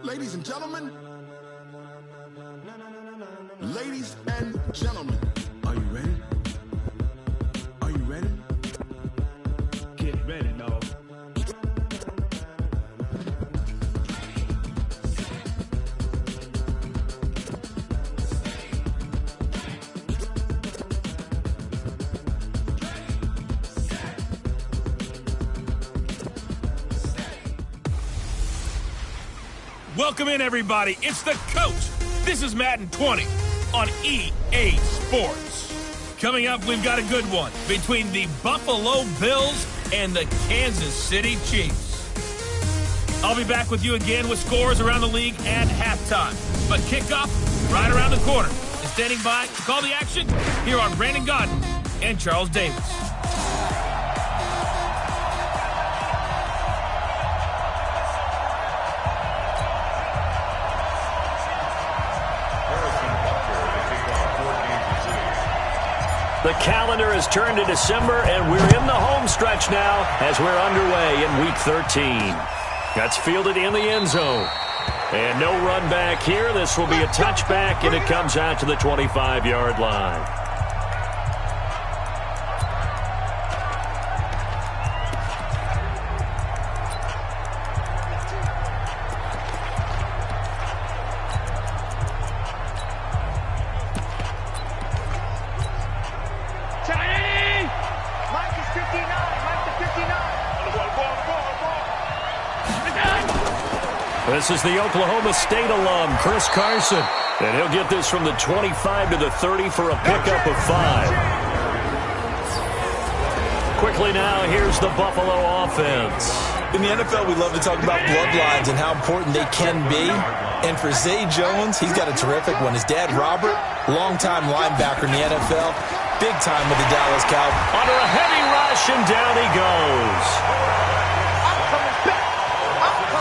Ladies and gentlemen. Ladies and gentlemen. Are you ready? Are you ready? Get ready, dog. Welcome in, everybody. It's the coach. This is Madden 20 on EA Sports. Coming up, we've got a good one between the Buffalo Bills and the Kansas City Chiefs. I'll be back with you again with scores around the league at halftime. But kickoff right around the corner. And standing by to call the action here on Brandon Gaudin and Charles Davis. The calendar has turned to December, and we're in the home stretch now as we're underway in Week 13. That's fielded in the end zone. And no run back here. This will be a touchback, and it comes out to the 25-yard line. This is the Oklahoma State alum, Chris Carson. And he'll get this from the 25 to the 30 for a pickup of 5. Quickly now, here's the Buffalo offense. In the NFL, we love to talk about bloodlines and how important they can be. And for Zay Jones, he's got a terrific one. His dad, Robert, longtime linebacker in the NFL, big time with the Dallas Cowboys. Under a heavy rush, and down he goes.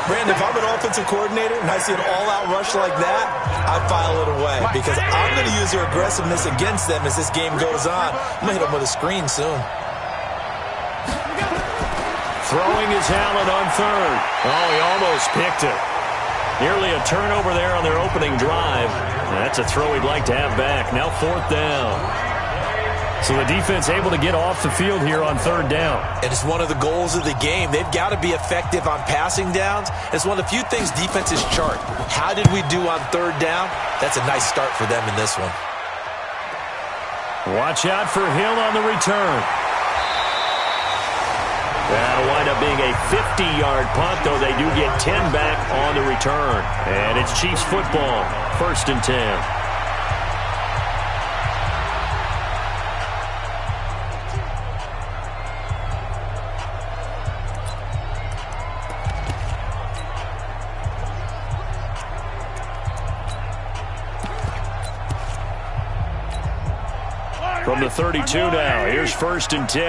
Brandon, if I'm an offensive coordinator and I see an all-out rush like that, I file it away because I'm going to use their aggressiveness against them as this game goes on. I'm going to hit them with a screen soon. Throwing is Allen on third. Oh, he almost picked it. Nearly a turnover there on their opening drive. That's a throw he'd like to have back. Now 4th down. So the defense able to get off the field here on 3rd down. And it's one of the goals of the game. They've got to be effective on passing downs. It's one of the few things defenses chart. How did we do on 3rd down? That's a nice start for them in this one. Watch out for Hill on the return. That'll wind up being a 50-yard punt, though they do get 10 back on the return. And it's Chiefs football, 1st and 10. From the 32 now, here's 1st and 10.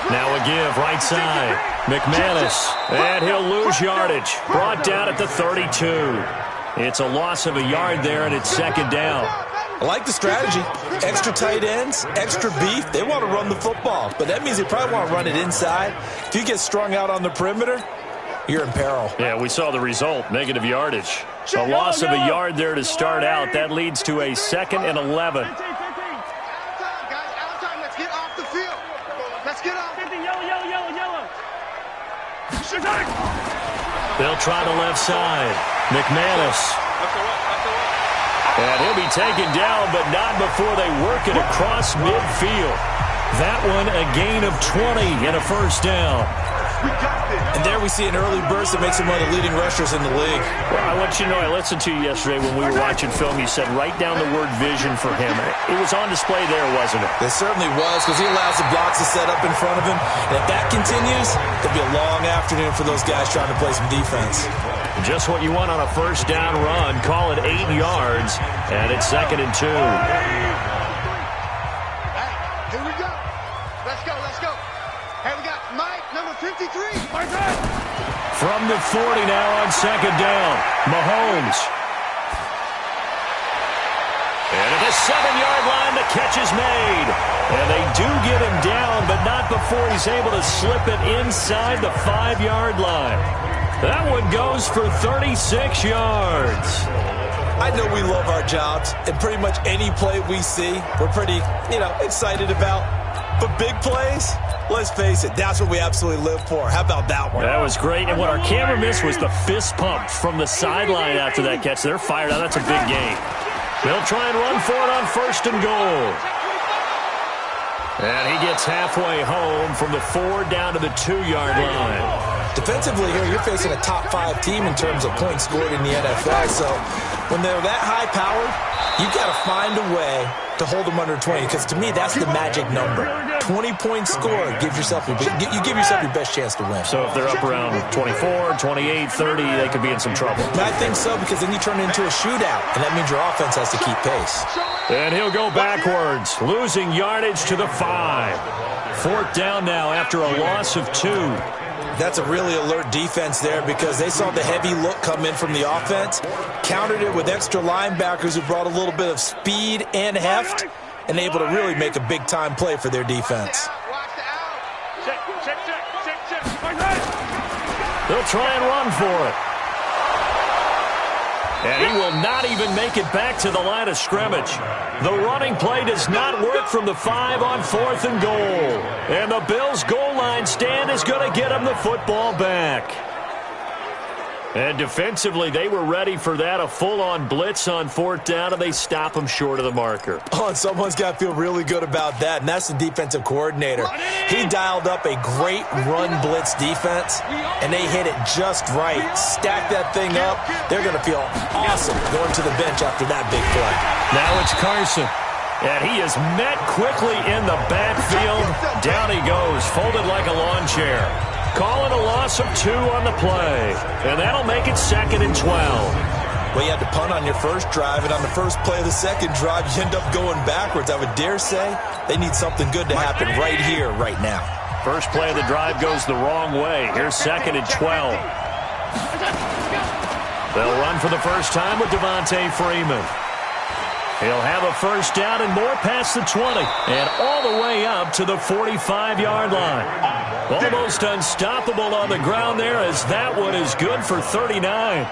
Now a give, right side. McManus, and he'll lose yardage. Brought down at the 32. It's a loss of a yard there, and it's 2nd down. I like the strategy. Extra tight ends, extra beef. They want to run the football, but that means they probably want to run it inside. If you get strung out on the perimeter, you're in peril. Yeah, we saw the result, negative yardage. A loss of a yard there to start out. That leads to a 2nd and 11. Let's get off the field. Let's get off. Yellow. They'll try the left side. McManus. And he'll be taken down, but not before they work it across midfield. That one a gain of 20 and a 1st down. And there we see an early burst that makes him one of the leading rushers in the league. Well, I want you to know, I listened to you yesterday when we were watching film. You said write down the word vision for him. It was on display there, wasn't it? It certainly was, because he allows the blocks to set up in front of him. And if that continues, it'll be a long afternoon for those guys trying to play some defense. Just what you want on a 1st down run. Call it 8 yards, and it's 2nd and 2. Here we go. Let's go. Hey, we got Mike, number 53. From the 40 now on 2nd down. Mahomes. And a the 7-yard line, the catch is made. And they do get him down, but not before he's able to slip it inside the 5-yard line. That one goes for 36 yards. I know we love our jobs, and pretty much any play we see, we're pretty, excited about. But big plays, let's face it, that's what we absolutely live for. How about that one? That was great, and what our camera missed was the fist pump from the sideline after that catch. They're fired out. That's a big game. They'll try and run for it on 1st and goal. And he gets halfway home from the 4 down to the 2-yard line. Defensively here, you're facing a top-5 team in terms of points scored in the NFL. So when they're that high-powered, you've got to find a way to hold them under 20. Because to me, that's the magic number. 20 points scored gives yourself your best chance to win. So if they're up around 24, 28, 30, they could be in some trouble. I think so, because then you turn it into a shootout, and that means your offense has to keep pace. And he'll go backwards, losing yardage to the 5. 4th down now after a loss of 2. That's a really alert defense there because they saw the heavy look come in from the offense, countered it with extra linebackers who brought a little bit of speed and heft, and able to really make a big-time play for their defense. They'll try and run for it. And he will not even make it back to the line of scrimmage. The running play does not work from the 5 on 4th and goal. And the Bills' goal line stand is going to get him the football back. And defensively, they were ready for that, a full-on blitz on 4th down, and they stop him short of the marker. Oh, and someone's got to feel really good about that, and that's the defensive coordinator. He dialed up a great run blitz defense, and they hit it just right. Stack that thing up. They're going to feel awesome going to the bench after that big play. Now it's Carson. And he is met quickly in the backfield. Down he goes, folded like a lawn chair. Calling a loss of 2 on the play. And that'll make it 2nd and 12. Well, you had to punt on your first drive, and on the first play of the second drive, you end up going backwards. I would dare say they need something good to happen right here, right now. First play of the drive goes the wrong way. Here's 2nd and 12. They'll run for the first time with Devontae Freeman. He'll have a first down and more past the 20 and all the way up to the 45-yard line. Almost unstoppable on the ground there as that one is good for 39.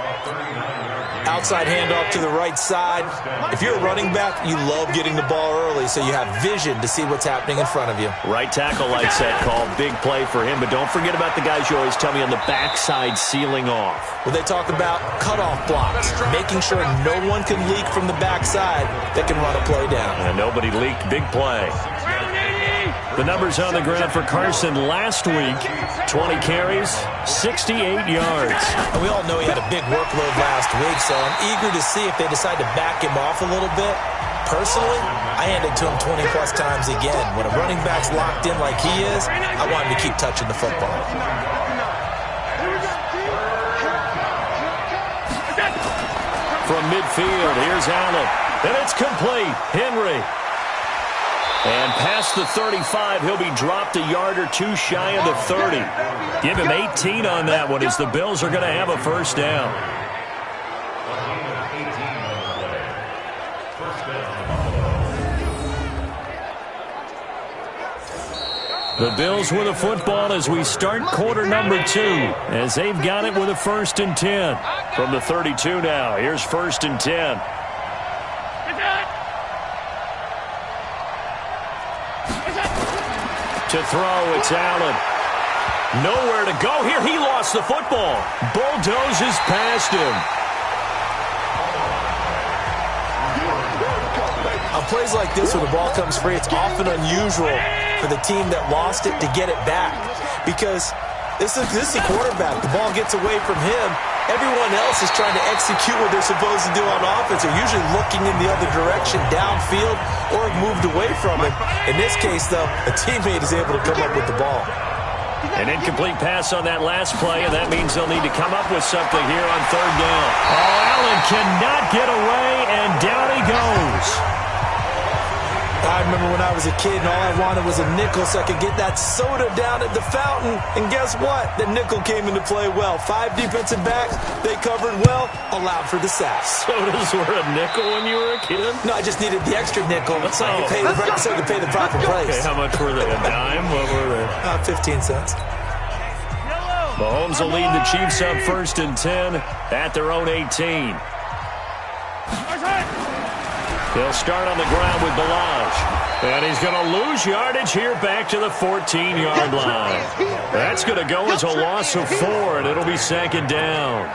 Outside handoff to the right side. If you're a running back, you love getting the ball early so you have vision to see what's happening in front of you. Right tackle likes that call. Big play for him, but don't forget about the guys you always tell me on the backside sealing off. Well, they talk about cutoff blocks, making sure no one can leak from the backside that can run a play down. And nobody leaked. Big play. The numbers on the ground for Carson last week, 20 carries, 68 yards. And we all know he had a big workload last week, so I'm eager to see if they decide to back him off a little bit. Personally, I hand it to him 20-plus times again. When a running back's locked in like he is, I want him to keep touching the football. From midfield, here's Allen. And it's complete. Henry. And past the 35, he'll be dropped a yard or 2 shy of the 30. Give him 18 on that one as the Bills are going to have a first down. The Bills with a football as we start quarter number 2, as they've got it with a 1st and 10. From the 32 now, here's 1st and 10. To throw, it's Allen. Nowhere to go here. He lost the football. Bulldozes past him. On plays like this where the ball comes free, it's often unusual for the team that lost it to get it back. Because this is a quarterback. The ball gets away from him. Everyone else is trying to execute what they're supposed to do on offense. They're usually looking in the other direction, downfield, or have moved away from it. In this case, though, a teammate is able to come up with the ball. An incomplete pass on that last play, and that means they'll need to come up with something here on 3rd down. Oh, Allen cannot get away, and down he goes. I remember when I was a kid and all I wanted was a nickel so I could get that soda down at the fountain. And guess what? The nickel came into play well. 5 defensive backs, they covered well, allowed for the sack. Sodas were a nickel when you were a kid? No, I just needed the extra nickel so I could pay the proper price. Okay, how much were they? A dime? What were they? 15 cents. Mahomes will lead the Chiefs up 1st and 10 at their own 18. They'll start on the ground with Ballage. And he's going to lose yardage here back to the 14-yard line. That's going to go as a loss of 4, and it'll be 2nd down.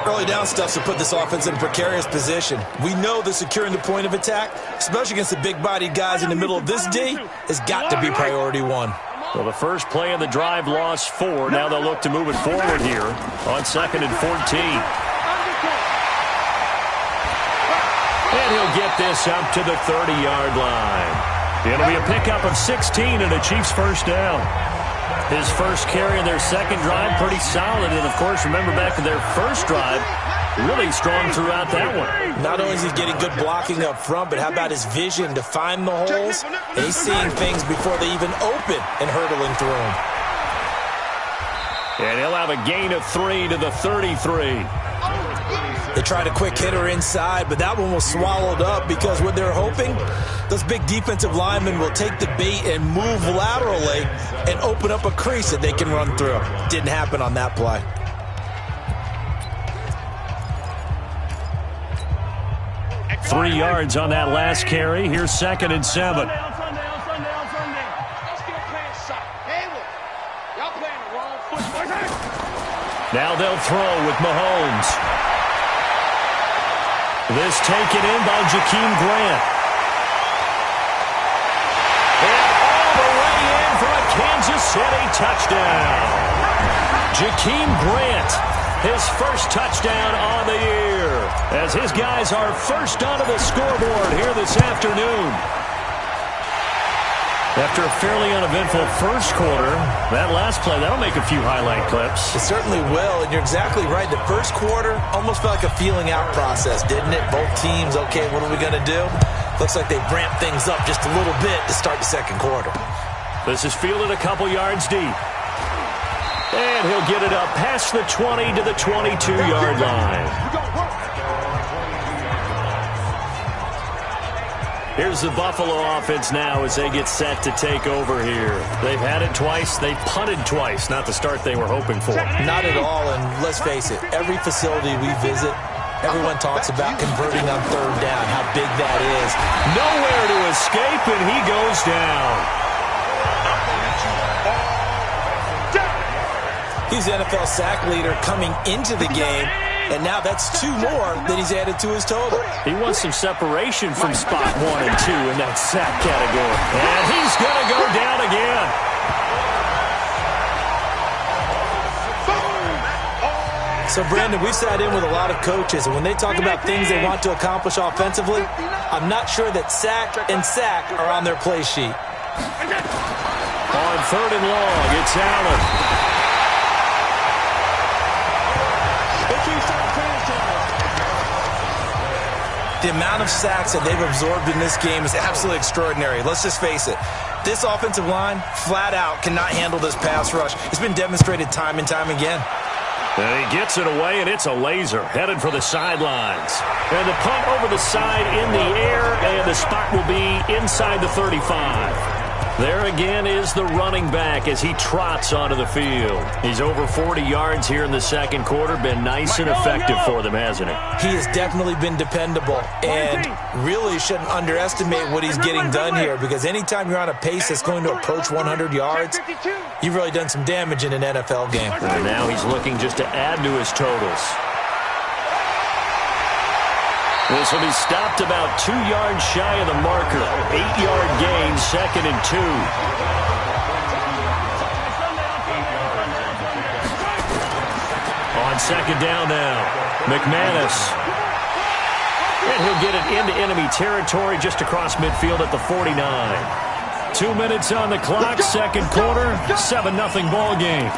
Early down stuff to put this offense in a precarious position. We know that securing the point of attack, especially against the big-bodied guys in the middle of this D, has got to be priority 1. Well, the first play of the drive lost 4. Now they'll look to move it forward here on 2nd and 14. And he'll get this up to the 30-yard line. It'll be a pickup of 16 and a Chiefs first down. His first carry in their second drive, pretty solid. And, of course, remember back to their first drive, really strong throughout that one. Not only is he getting good blocking up front, but how about his vision to find the holes? And he's seeing things before they even open and hurdling through them. And he'll have a gain of 3 to the 33. They tried a quick hitter inside, but that one was swallowed up because what they're hoping, those big defensive linemen will take the bait and move laterally and open up a crease that they can run through. Didn't happen on that play. Three yards on that last carry. Here's 2nd and 7. Now they'll throw with Mahomes. This taken in by Jakeem Grant. And all the way in for a Kansas City touchdown. Jakeem Grant, his first touchdown on the year, as his guys are first onto the scoreboard here this afternoon. After a fairly uneventful first quarter, that last play, that'll make a few highlight clips. It certainly will, and you're exactly right. The first quarter almost felt like a feeling out process, didn't it? Both teams, okay, what are we going to do? Looks like they ramped things up just a little bit to start the second quarter. This is fielded a couple yards deep. And he'll get it up past the 20 to the 22-yard line. Here's the Buffalo offense now as they get set to take over here. They've had it twice. They've punted twice. Not the start they were hoping for. Not at all, and let's face it, every facility we visit, everyone talks about converting on 3rd down, how big that is. Nowhere to escape, and he goes down. He's the NFL sack leader coming into the game, and now that's 2 more that he's added to his total. He wants some separation from spot 1 and 2 in that sack category. And he's going to go down again. So, Brandon, we've sat in with a lot of coaches, and when they talk about things they want to accomplish offensively, I'm not sure that sack and sack are on their play sheet. On 3rd and long, it's Allen. The amount of sacks that they've absorbed in this game is absolutely extraordinary. Let's just face it. This offensive line, flat out, cannot handle this pass rush. It's been demonstrated time and time again. And he gets it away, and it's a laser headed for the sidelines. And the punt over the side in the air, and the spot will be inside the 35. There again is the running back as he trots onto the field. He's over 40 yards here in the second quarter. Been nice and effective for them, hasn't he? He has definitely been dependable, and really shouldn't underestimate what he's getting done here, because anytime you're on a pace that's going to approach 100 yards, you've really done some damage in an NFL game. And now he's looking just to add to his totals. This will be stopped about 2 yards shy of the marker. 8-yard gain, 2nd and 2. On 2nd down now, McManus. And he'll get it into enemy territory just across midfield at the 49. 2 minutes on the clock, second quarter, 7-0 ball game.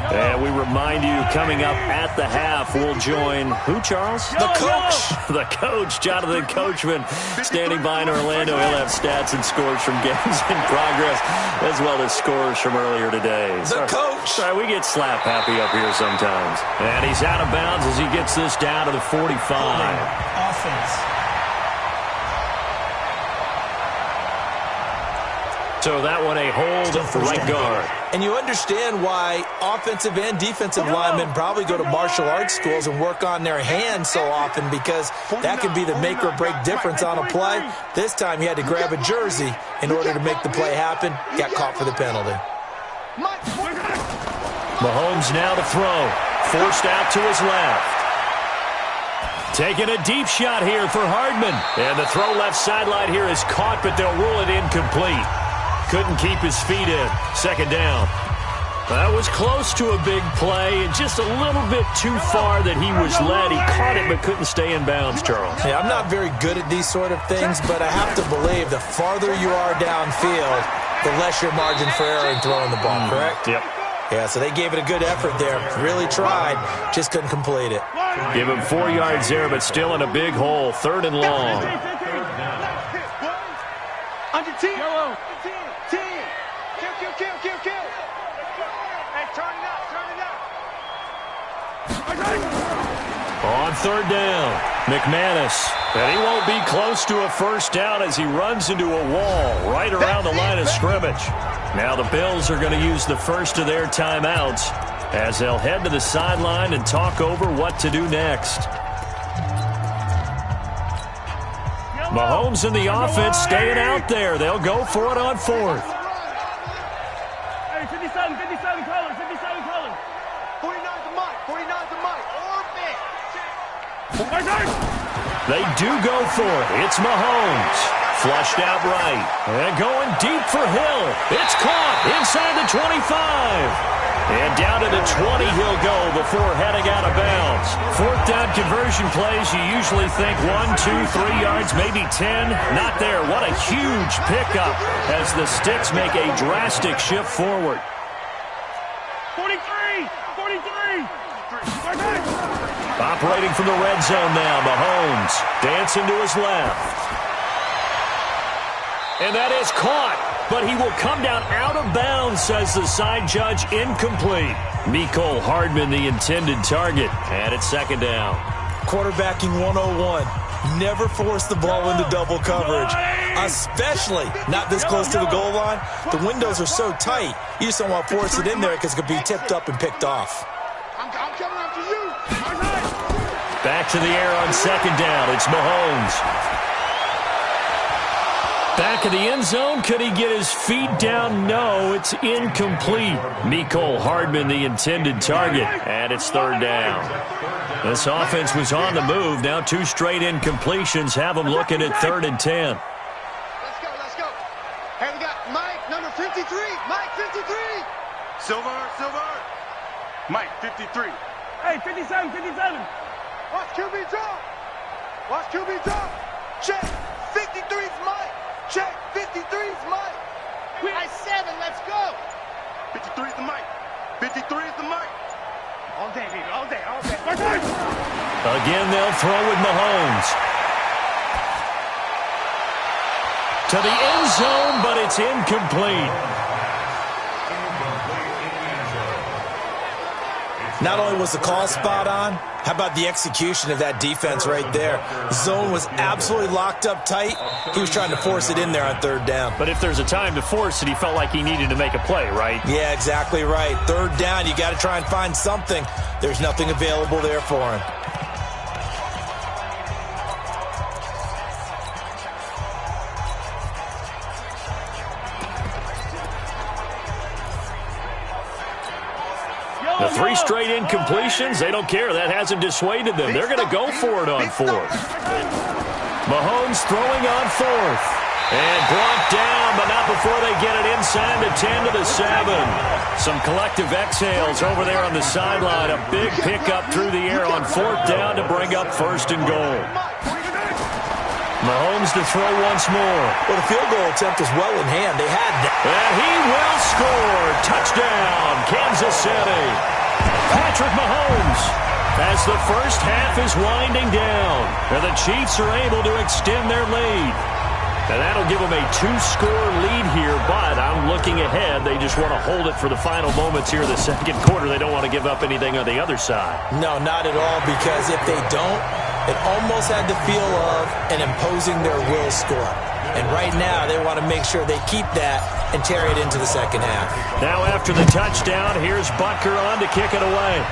And we remind you, coming up at the half, we'll join who, Charles? The coach. The coach, Jonathan Coachman, standing by in Orlando. He'll have stats and scores from games in progress, as well as scores from earlier today. The coach. Sorry, we get slap happy up here sometimes. And he's out of bounds as he gets this down to the 45. Offense. So that one a hold for right guard. And you understand why offensive and defensive linemen probably go to martial arts schools and work on their hands so often, because that can be the make or break difference on a play. This time he had to grab a jersey in order to make the play happen. Got caught for the penalty. Mahomes now to throw. Forced out to his left. Taking a deep shot here for Hardman. And the throw left sideline here is caught, but they'll rule it incomplete. Couldn't keep his feet in. Second down. That was close to a big play, and just a little bit too far that he was led. He caught it but couldn't stay in bounds, Charles. Yeah, I'm not very good at these sort of things, but I have to believe the farther you are downfield, the less your margin for error in throwing the ball, correct? Yep. Yeah, so they gave it a good effort there. Really tried, just couldn't complete it. Give him 4 yards there, but still in a big hole. Third and long. Under 10. 10. Kill. Hey, turn it up. On third down, McManus. And he won't be close to a first down as he runs into a wall right around the line of scrimmage. Now the Bills are going to use the first of their timeouts as they'll head to the sideline and talk over what to do next. Mahomes and the offense staying out there. They'll go for it on fourth. Hey, 57 colors. 49's the mic. They do go for it. It's Mahomes. Flushed out right. And going deep for Hill. It's caught inside the 25. And down to the 20 he'll go before heading out of bounds. Fourth down conversion plays, you usually think 1, 2, 3 yards, maybe 10. Not there. What a huge pickup as the Sticks make a drastic shift forward. 43. Operating from the red zone now, Mahomes dancing to his left. And that is caught, but he will come down out of bounds, says the side judge. Incomplete. Mecole Hardman, the intended target, and it's second down. Quarterbacking 101. Never force the ball into double coverage, especially not this close to the goal line. The windows are so tight, you just don't want to force it in there because it could be tipped up and picked off. I'm coming after you. Back to the air on second down. It's Mahomes. Back of the end zone. Could he get his feet down? No, it's incomplete. Mecole Hardman, the intended target, and it's third down. This offense was on the move. Now 2 straight incompletions have them looking at 3rd and 10. Let's go. Hey, we got Mike, number 53. Mike, 53. Silver. Mike, 53. Hey, 57. Watch QB drop. Check. 53's Mike. Check. 53's Mike. I 7. Let's go. 53's the Mike. 53's the Mike. All day, baby. All day. Again, they'll throw with Mahomes. To the end zone, but it's incomplete. Not only was the call spot on, how about the execution of that defense right there? Zone was absolutely locked up tight. He was trying to force it in there on third down. But if there's a time to force it, he felt like he needed to make a play, right? Yeah, exactly right. Third down, you got to try and find something. There's nothing available there for him. The 3 straight incompletions, they don't care. That hasn't dissuaded them. They're going to go for it on fourth. Mahomes throwing on fourth. And brought down, but not before they get it inside the 10 to the 7. Some collective exhales over there on the sideline. A big pickup through the air on fourth down to bring up 1st and goal. Mahomes to throw once more. Well, the field goal attempt was well in hand. They had that. And he will score. Touchdown, Kansas City. Patrick Mahomes. As the first half is winding down, and the Chiefs are able to extend their lead. And that'll give them a 2-score lead here, but I'm looking ahead. They just want to hold it for the final moments here of the second quarter. They don't want to give up anything on the other side. No, not at all, because if they don't, it almost had the feel of an imposing their will score. And right now, they want to make sure they keep that and carry it into the second half. Now after the touchdown, here's Butker on to kick it away.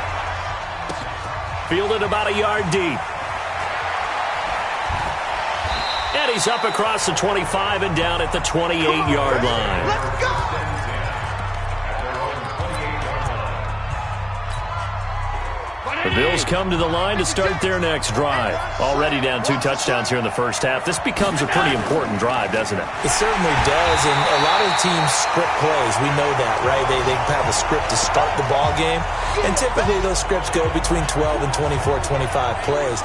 Fielded about a yard deep. And he's up across the 25 and down at the 28-yard line. Let's go! The Bills come to the line to start their next drive. Already down 2 touchdowns here in the first half. This becomes a pretty important drive, doesn't it? It certainly does, and a lot of the teams script plays. We know that, right? They have a script to start the ball game, and typically those scripts go between 12 and 24, 25 plays.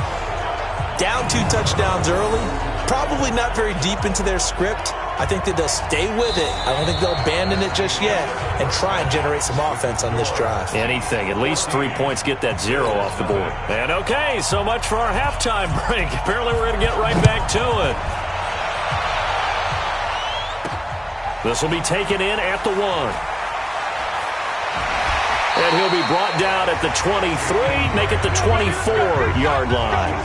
Down 2 touchdowns early, probably not very deep into their script. I think that they'll stay with it. I don't think they'll abandon it just yet and try and generate some offense on this drive. Anything. At least 3 points, get that 0 off the board. And okay, so much for our halftime break. Apparently we're going to get right back to it. This will be taken in at the 1. And he'll be brought down at the 23, make it the 24-yard line.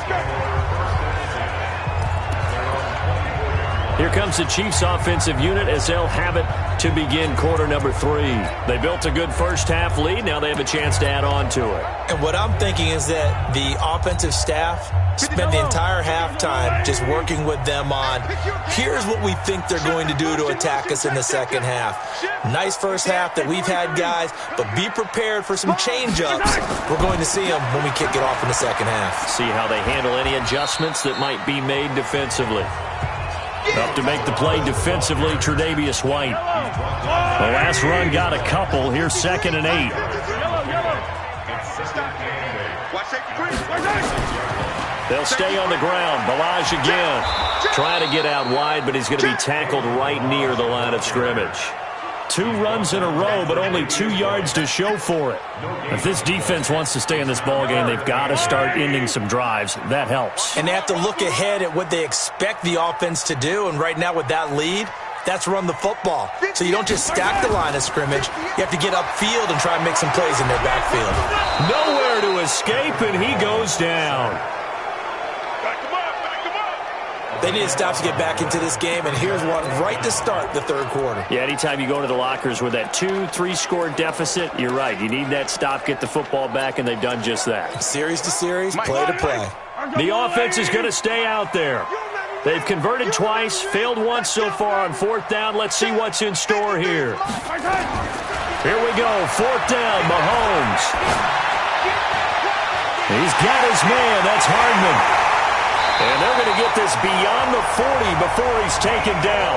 Here comes the Chiefs offensive unit as they'll have it to begin quarter number 3. They built a good first half lead. Now they have a chance to add on to it. And what I'm thinking is that the offensive staff spent the entire halftime just working with them on, here's what we think they're going to do to attack us in the second half. Nice first half that we've had, guys, but be prepared for some change-ups. We're going to see them when we kick it off in the second half. See how they handle any adjustments that might be made defensively. Up to make the play defensively, Tre'Davious White. The last run got a couple. Here's 2nd and 8. They'll stay on the ground. Balaj again. Trying to get out wide, but he's going to be tackled right near the line of scrimmage. 2 runs in a row, but only 2 yards to show for it. If this defense wants to stay in this ballgame, they've got to start ending some drives. That helps. And they have to look ahead at what they expect the offense to do. And right now with that lead, that's run the football. So you don't just stack the line of scrimmage. You have to get upfield and try and make some plays in their backfield. Nowhere to escape, and he goes down. They need to stop to get back into this game, and here's one right to start the third quarter. Yeah, anytime you go to the lockers with that 2-3 score deficit, you're right. You need that stop, get the football back, and they've done just that. Series to series, play to play. The offense is going to stay out there. They've converted twice, failed once so far on 4th down. Let's see what's in store here. Here we go, 4th down, Mahomes. He's got his man, that's Hardman. And they're going to get this beyond the 40 before he's taken down.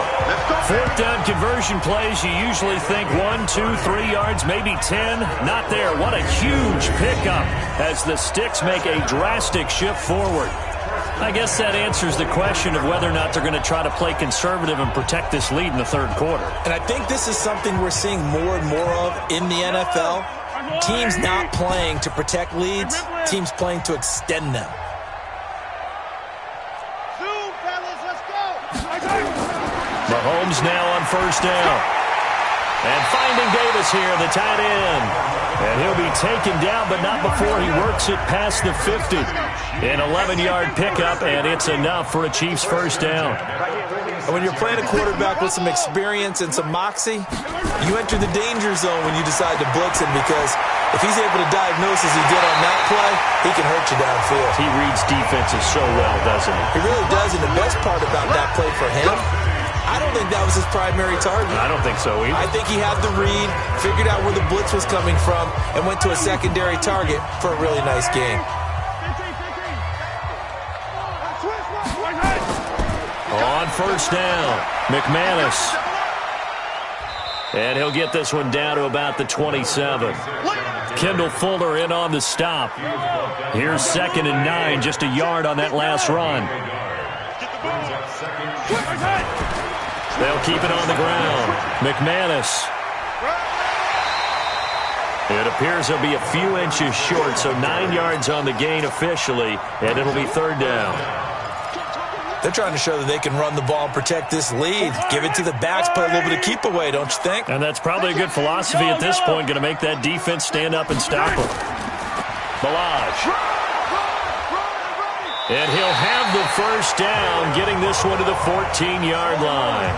4th down conversion plays, you usually think 1, 2, 3 yards, maybe 10. Not there. What a huge pickup as the Sticks make a drastic shift forward. I guess that answers the question of whether or not they're going to try to play conservative and protect this lead in the third quarter. And I think this is something we're seeing more and more of in the NFL. Teams not playing to protect leads, teams playing to extend them. Mahomes now on 1st down. And finding Davis here, the tight end. And he'll be taken down, but not before he works it past the 50. An 11-yard pickup, and it's enough for a Chiefs first down. And when you're playing a quarterback with some experience and some moxie, you enter the danger zone when you decide to blitz him, because if he's able to diagnose as he did on that play, he can hurt you downfield. He reads defenses so well, doesn't he? He really does, and the best part about that play for him, I don't think that was his primary target. I don't think so either. I think he had the read, figured out where the blitz was coming from, and went to a secondary target for a really nice game. On 1st down, McManus. And he'll get this one down to about the 27. Kendall Fuller in on the stop. Here's 2nd and 9, just a yard on that last run. They'll keep it on the ground. McManus. It appears he'll be a few inches short, so 9 yards on the gain officially, and it'll be third down. They're trying to show that they can run the ball and protect this lead. Give it to the backs, play a little bit of keep away, don't you think? And that's probably a good philosophy at this point, going to make that defense stand up and stop them. Balazs. And he'll have the first down, getting this one to the 14-yard line.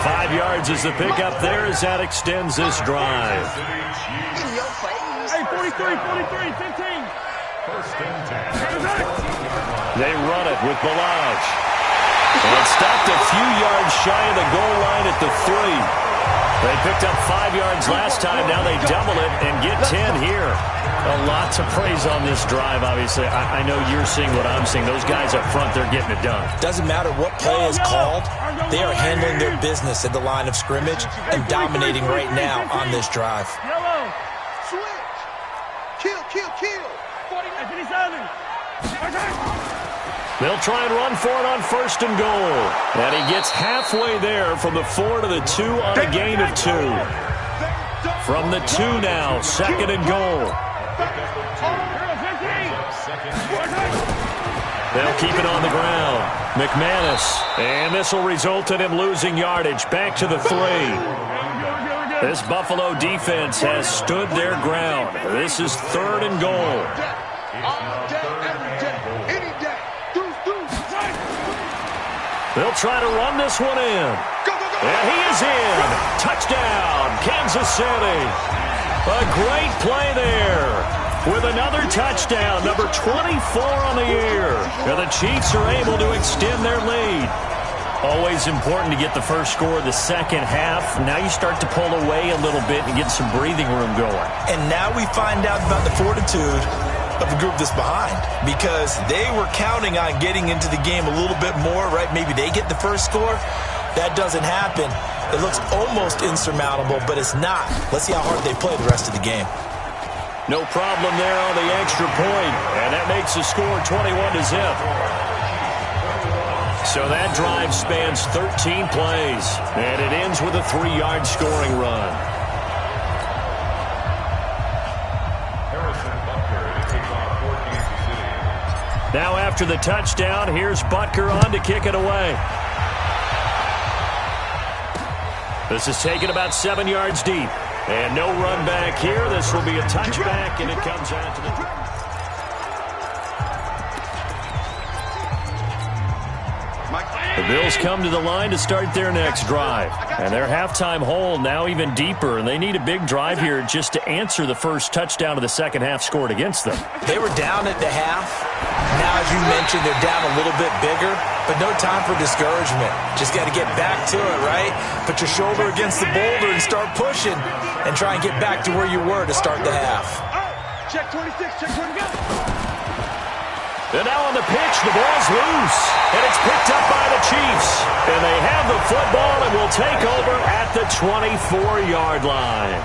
5 yards is the pickup there as that extends this drive. Hey, 43, 15. They run it with Balazs. And it's stopped a few yards shy of the goal line at the 3. They picked up 5 yards last time. Now they double it and get 10 here. A lot to praise on this drive, obviously. I know you're seeing what I'm seeing. Those guys up front, they're getting it done. Doesn't matter what play is called. They are handling their business at the line of scrimmage and dominating right now on this drive. Yellow. Switch. Kill. 57. They'll try and run for it on first and goal. And he gets halfway there from the 4 to the 2 on a gain of 2. From the 2 now, second and goal. They'll keep it on the ground. McManus. And this will result in him losing yardage. Back to the 3. This Buffalo defense has stood their ground. This is third and goal. They'll try to run this one in. And he is in. Touchdown, Kansas City. A great play there with another touchdown, number 24 on the year. And the Chiefs are able to extend their lead. Always important to get the first score of the second half. Now you start to pull away a little bit and get some breathing room going. And now we find out about the fortitude of the group that's behind, because they were counting on getting into the game a little bit more, right? Maybe they get the first score. That doesn't happen. It looks almost insurmountable, but it's not. Let's see how hard they play the rest of the game. No problem there on the extra point, and that makes the score 21-0. So that drive spans 13 plays, and it ends with a 3-yard scoring run. Now after the touchdown, here's Butker on to kick it away. This is taken about 7 yards deep. And no run back here. This will be a touchback, and it comes out to the... The Bills come to the line to start their next drive. And their halftime hole now even deeper, and they need a big drive here just to answer the first touchdown of the second half scored against them. They were down at the half. Now, as you mentioned, they're down a little bit bigger, but no time for discouragement. Just got to get back to it, right? Put your shoulder against the boulder and start pushing and try and get back to where you were to start the half. Check 26, check 26. And now on the pitch, the ball's loose. And it's picked up by the Chiefs. And they have the football and will take over at the 24-yard line.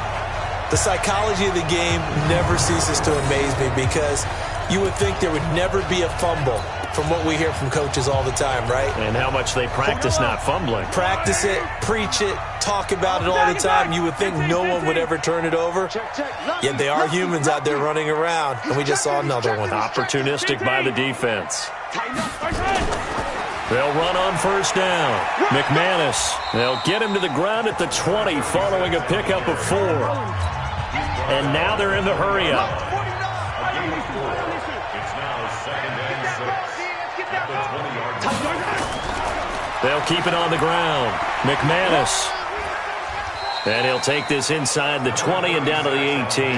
The psychology of the game never ceases to amaze me, because you would think there would never be a fumble from what we hear from coaches all the time, right? And how much they practice not fumbling. Practice it, preach it, talk about it all the time. You would think no one would ever turn it over. Yet they are humans out there running around, and we just saw another one. Opportunistic by the defense. They'll run on first down. McManus. They'll get him to the ground at the 20 following a pickup of 4. And now they're in the hurry-up. They'll keep it on the ground. McManus. And he'll take this inside the 20 and down to the 18.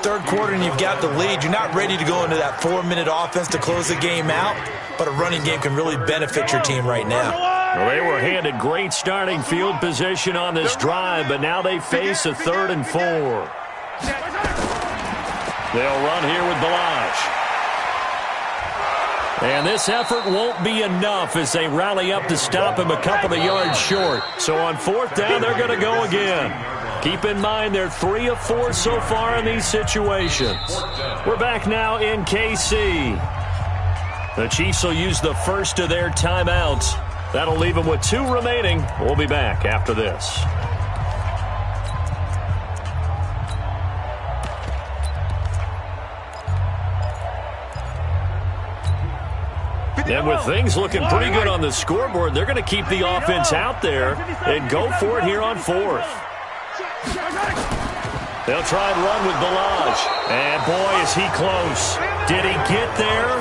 Third quarter and you've got the lead. You're not ready to go into that 4-minute offense to close the game out, but a running game can really benefit your team right now. Well, they were handed great starting field position on this drive, but now they face a 3rd and 4. They'll run here with Balazs. And this effort won't be enough as they rally up to stop him a couple of yards short. So on 4th down, they're going to go again. Keep in mind they're 3 of 4 so far in these situations. We're back now in KC. The Chiefs will use the first of their timeouts. That'll leave them with 2 remaining. We'll be back after this. And with things looking pretty good on the scoreboard, they're going to keep the offense out there and go for it here on fourth. They'll try and run with Ballage. And boy, is he close. Did he get there?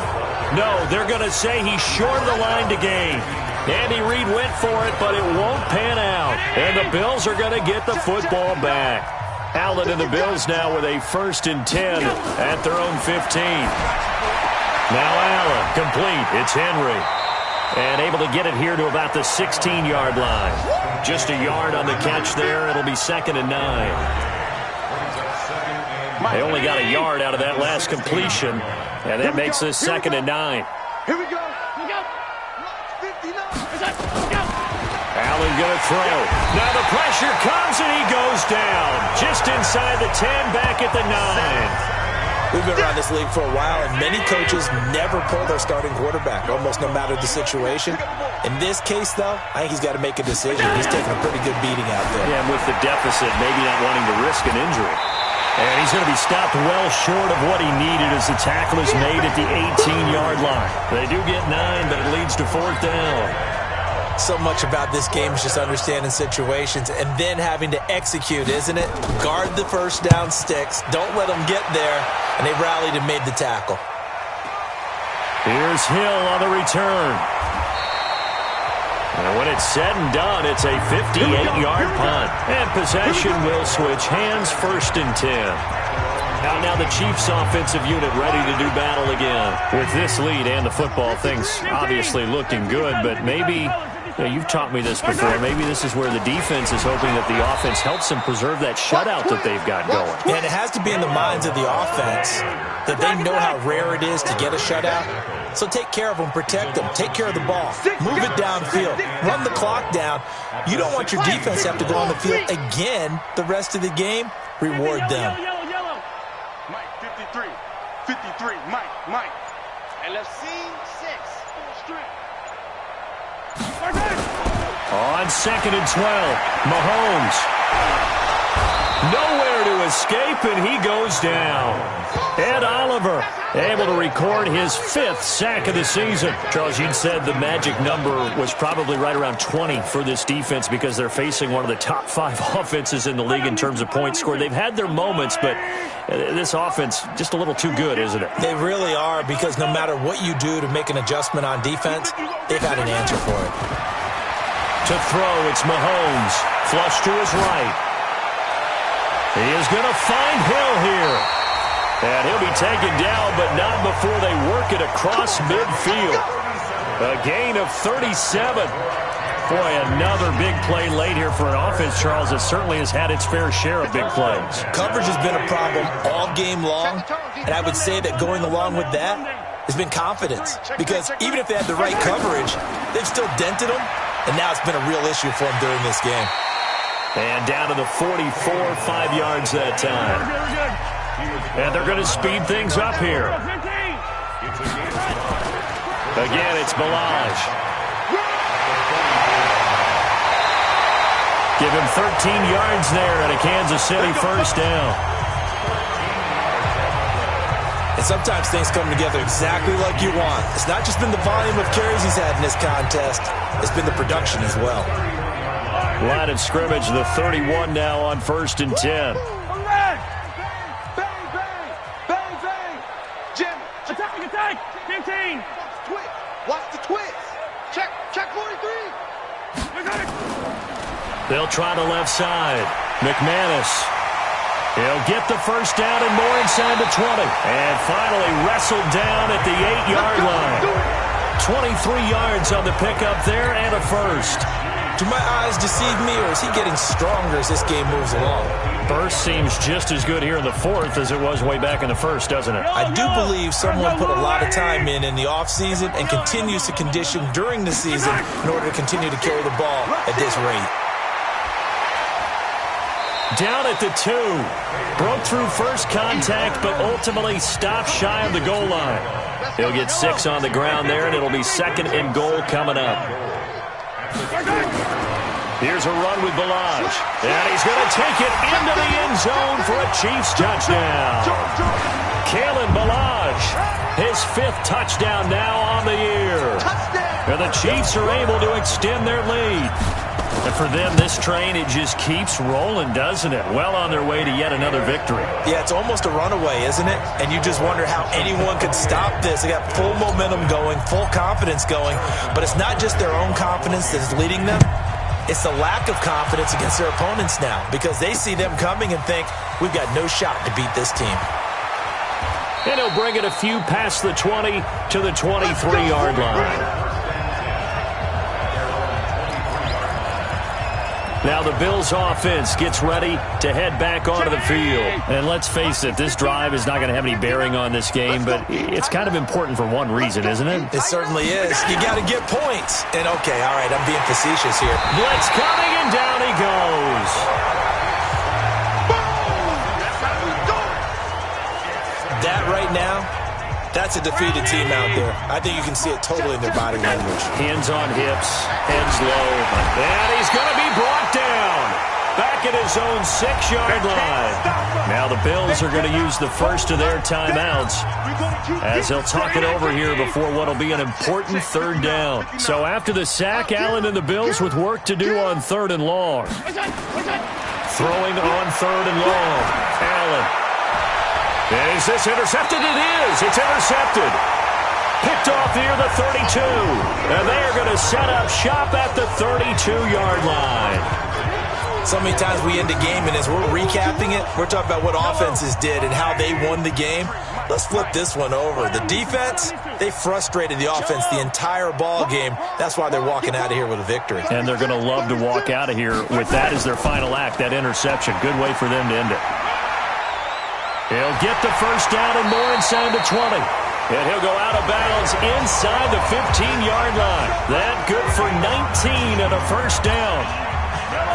No, they're going to say he's short of the line to gain. Andy Reid went for it, but it won't pan out. And the Bills are going to get the football back. Allen and the Bills now with a 1st and 10 at their own 15. Now Allen, complete. It's Henry. And able to get it here to about the 16-yard line. Just a yard on the catch there. It'll be 2nd and 9. They only got a yard out of that last completion, and that makes this 2nd and 9. Here we go. 59. Allen going to throw. Now the pressure comes, and he goes down. Just inside the 10, back at the 9. We've been around this league for a while, and many coaches never pull their starting quarterback, almost no matter the situation. In this case, though, I think he's got to make a decision. He's taking a pretty good beating out there. Yeah, and with the deficit, maybe not wanting to risk an injury. And he's going to be stopped well short of what he needed as the tackle is made at the 18-yard line. They do get 9, but it leads to 4th down. So much about this game is just understanding situations and then having to execute, isn't it? Guard the first down sticks. Don't let them get there. And they rallied and made the tackle. Here's Hill on the return. And when it's said and done, it's a 58-yard punt. And possession will switch hands, 1st and 10. Now the Chiefs offensive unit ready to do battle again. With this lead and the football, things obviously looking good, but maybe, you've taught me this before, maybe this is where the defense is hoping that the offense helps them preserve that shutout that they've got going. And it has to be in the minds of the offense that they know how rare it is to get a shutout. So take care of them, protect them, take care of the ball, move it downfield, run the clock down. You don't want your defense to have to go on the field again the rest of the game. Reward them. Mike, 53. 53. Mike. LFC 6. On 2nd and 12, Mahomes. Nowhere to escape, and he goes down. Ed Oliver able to record his 5th sack of the season. Charles, you'd said the magic number was probably right around 20 for this defense because they're facing one of the top 5 offenses in the league in terms of points scored. They've had their moments, but this offense just a little too good, isn't it? They really are, because no matter what you do to make an adjustment on defense, they've had an answer for it. To throw, it's Mahomes. Flush to his right. He is going to find Hill here. And he'll be taken down, but not before they work it across midfield. A gain of 37. Boy, another big play late here for an offense, Charles, that certainly has had its fair share of big plays. Coverage has been a problem all game long, and I would say that going along with that has been confidence. Because even if they had the right coverage, they've still dented them, and now it's been a real issue for them during this game. And down to the 44, 5 yards that time. And they're going to speed things up here. Again, it's Ballage. Give him 13 yards there and a Kansas City 1st down. And sometimes things come together exactly like you want. It's not just been the volume of carries he's had in this contest. It's been the production as well. Line of scrimmage, the 31 now on 1st and 10. Attack! 15! Watch the twist! Check 43! They'll try the left side. McManus. He'll get the 1st down and more inside the 20. And finally wrestled down at the 8-yard line. 23 yards on the pickup there and a 1st. Do my eyes deceive me, or is he getting stronger as this game moves along? Burst seems just as good here in the 4th as it was way back in the 1st, doesn't it? I do believe someone put a lot of time in the offseason and continues to condition during the season in order to continue to carry the ball at this rate. Down at the 2. Broke through first contact, but ultimately stopped shy of the goal line. He'll get 6 on the ground there, and it'll be 2nd and goal coming up. Here's a run with Ballage. And he's going to take it into the end zone for a Chiefs touchdown. Kalen Ballage, his 5th touchdown now on the year. And the Chiefs are able to extend their lead. And for them, this train, it just keeps rolling, doesn't it? Well on their way to yet another victory. Yeah, it's almost a runaway, isn't it? And you just wonder how anyone could stop this. They got full momentum going, full confidence going. But it's not just their own confidence that's leading them. It's the lack of confidence against their opponents now, because they see them coming and think, we've got no shot to beat this team. And he'll bring it a few past the 20 to the 23-yard line. Now the Bills offense gets ready to head back onto the field. And let's face it, this drive is not going to have any bearing on this game, but it's kind of important for one reason, isn't it? It certainly is. You got to get points. And okay, all right, I'm being facetious here. Blitz coming, and down he goes. That right now, that's a defeated team out there. I think you can see it totally in their body language. Hands on hips, heads low. And he's going to be brought down. Back at his own 6-yard line. Now the Bills are going to use the first of their timeouts as they'll talk it over here before what will be an important third down. So after the sack, Allen and the Bills with work to do on 3rd and long. Throwing on 3rd and long. Allen. Is this intercepted? It is. It's intercepted. Picked off near the 32. And they are going to set up shop at the 32-yard line. So many times we end a game, and as we're recapping it, we're talking about what offenses did and how they won the game. Let's flip this one over. The defense, they frustrated the offense the entire ball game. That's why they're walking out of here with a victory. And they're going to love to walk out of here with that as their final act, that interception. Good way for them to end it. He'll get the first down and more inside the 20. And he'll go out of bounds inside the 15-yard line. That good for 19 and a first down.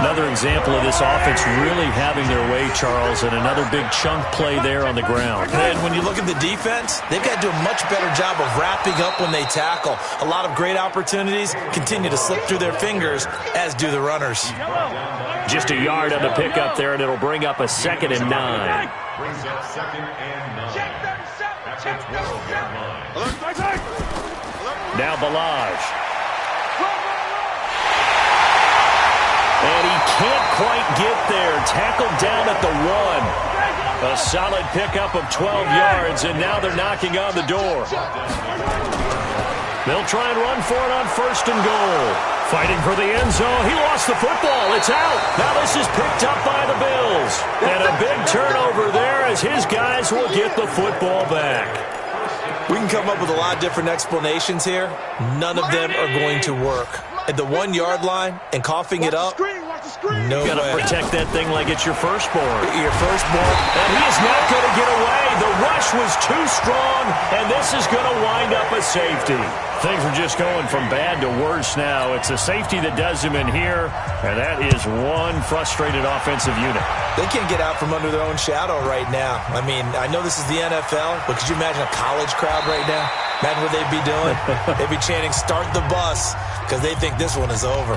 Another example of this offense really having their way, Charles, and another big chunk play there on the ground. And when you look at the defense, they've got to do a much better job of wrapping up when they tackle. A lot of great opportunities continue to slip through their fingers, as do the runners. Just a yard on the pickup there, and it'll bring up a 2nd and 9. Brings up 2nd and 9. Now Ballage. And he can't quite get there. Tackled down at the 1. A solid pickup of 12 yards, and now they're knocking on the door. They'll try and run for it on 1st and goal. Fighting for the end zone. He lost the football. It's out. Now this is picked up by the Bills. And a big turnover there as his guys will get the football back. We can come up with a lot of different explanations here. None of them are going to work. At the 1-yard line and coughing it up, no way. Got to protect that thing like it's your firstborn. Your firstborn. And he is not going to get away. The rush was too strong, and this is going to wind up a safety. Things are just going from bad to worse now. It's a safety that does him in here, and that is one frustrated offensive unit. They can't get out from under their own shadow right now. I mean, I know this is the NFL, but could you imagine a college crowd right now? Imagine what they'd be doing. They'd be chanting, "Start the bus," because they think this one is over.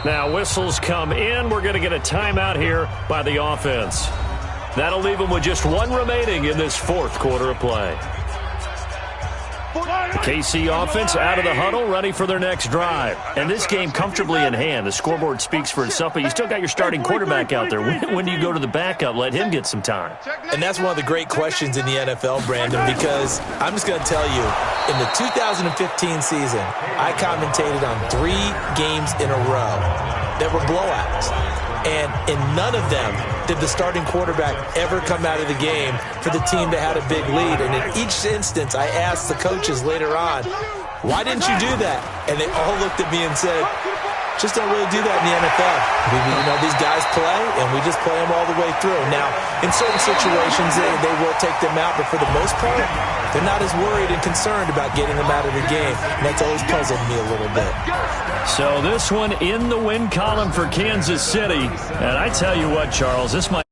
Now whistles come in. We're going to get a timeout here by the offense. That'll leave them with just 1 remaining in this 4th quarter of play. The KC offense out of the huddle, ready for their next drive. And this game comfortably in hand. The scoreboard speaks for itself, but you still got your starting quarterback out there. When do you go to the backup? Let him get some time. And that's one of the great questions in the NFL, Brandon, because I'm just going to tell you, in the 2015 season, I commentated on 3 games in a row that were blowouts. And in none of them did the starting quarterback ever come out of the game for the team that had a big lead. And in each instance, I asked the coaches later on, why didn't you do that? And they all looked at me and said, just don't really do that in the NFL. These guys play, and we just play them all the way through. Now, in certain situations, they will take them out, but for the most part, they're not as worried and concerned about getting them out of the game, and that's always puzzled me a little bit. So this one in the win column for Kansas City, and I tell you what, Charles, this might